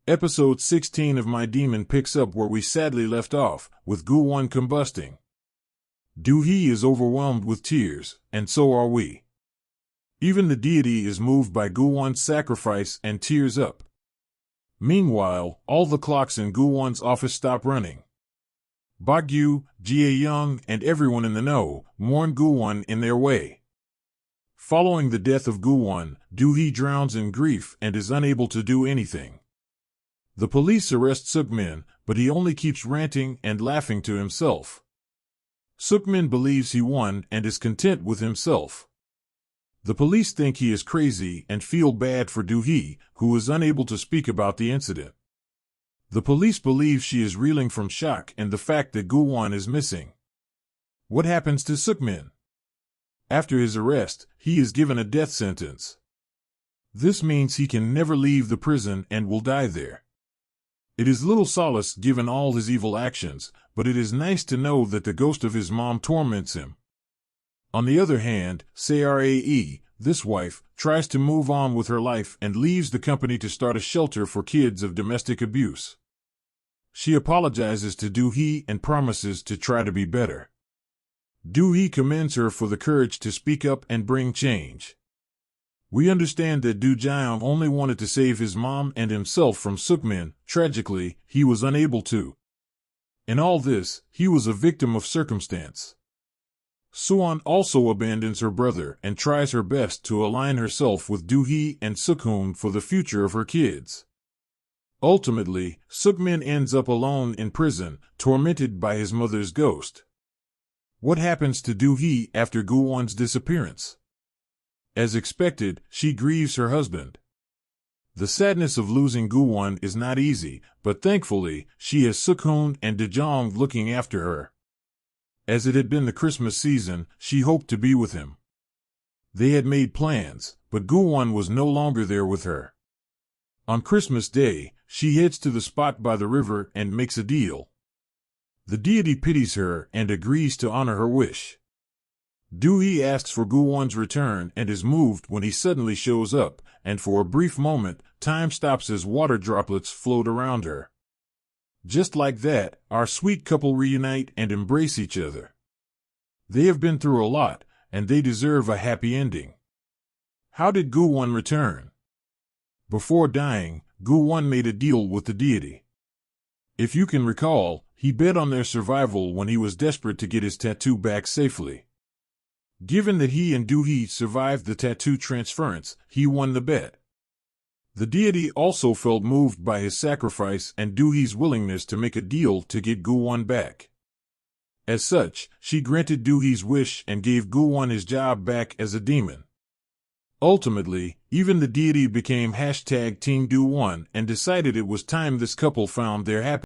Episode 16 of My Demon picks up where we sadly left off, with Gu-won combusting. Do-hee is overwhelmed with tears, and so are we. Even the deity is moved by Gu-won's sacrifice and tears up. Meanwhile, all the clocks in Gu-won's office stop running. Bagyu, Jae-young, and everyone in the know mourn Gu-won in their way. Following the death of Gu-won, Do-hee drowns in grief and is unable to do anything. The police arrest Suk-min, but he only keeps ranting and laughing to himself. Suk-min believes he won and is content with himself. The police think he is crazy and feel bad for Do-hee, who is unable to speak about the incident. The police believe she is reeling from shock and the fact that Gu-won is missing. What happens to Suk-min? After his arrest, he is given a death sentence. This means he can never leave the prison and will die there. It is little solace given all his evil actions, but it is nice to know that the ghost of his mom torments him. On the other hand, Sarae, this wife, tries to move on with her life and leaves the company to start a shelter for kids of domestic abuse. She apologizes to Do-hee and promises to try to be better. Do-hee commends her for the courage to speak up and bring change. We understand that Do-jaeong only wanted to save his mom and himself from Suk-min. Tragically, he was unable to. In all this, he was a victim of circumstance. Suwon also abandons her brother and tries her best to align herself with Do-hee and Suk-hoon for the future of her kids. Ultimately, Suk-min ends up alone in prison, tormented by his mother's ghost. What happens to Do-hee after Gu-won's disappearance? As expected, she grieves her husband. The sadness of losing Gu-won is not easy, but thankfully, she has Suk-hoon and Do-jaeong looking after her. As it had been the Christmas season, she hoped to be with him. They had made plans, but Gu-won was no longer there with her. On Christmas Day, she heads to the spot by the river and makes a deal. The deity pities her and agrees to honor her wish. Do-hee asks for Gu-won's return and is moved when he suddenly shows up, and for a brief moment, time stops as water droplets float around her. Just like that, our sweet couple reunite and embrace each other. They have been through a lot, and they deserve a happy ending. How did Gu-won return? Before dying, Gu-won made a deal with the deity. If you can recall, he bet on their survival when he was desperate to get his tattoo back safely. Given that he and Do-hee survived the tattoo transference, he won the bet. The deity also felt moved by his sacrifice and Do-hee's willingness to make a deal to get Gu-won back. As such, she granted Do-hee's wish and gave Gu-won his job back as a demon. Ultimately, even the deity became #Team Do-won and decided it was time this couple found their happiness.